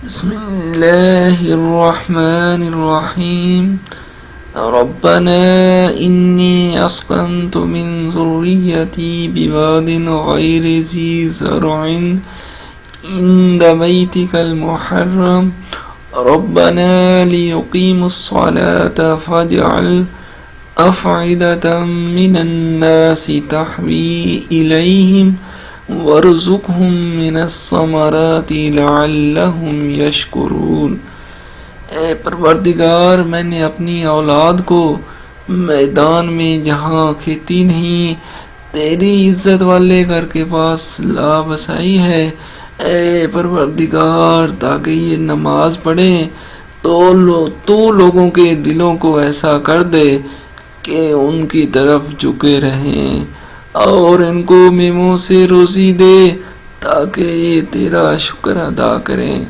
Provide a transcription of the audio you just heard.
بسم اللہ الرحمن الرحیم ربنا انی اسکنت من ذریتی بواد غیر ذی زرع عند بیتک المحرم ربنا لیقیموا الصلاة فاجعل أفئدة من الناس تهوي إليهم وارزقهم من الثمرات لعلهم يشكرون۔ اے پروردگار، میں نے اپنی اولاد کو میدان میں جہاں کھیتی نہیں تیری عزت والے گھر کے پاس لا بسائی ہے، اے پروردگار، تاکہ یہ نماز پڑھیں تو لوگوں کے دلوں کو ایسا کر دے کہ ان کی طرف جھکے رہیں، اور ان کو میووں سے روزی دے تاکہ یہ تیرا شکر ادا کریں۔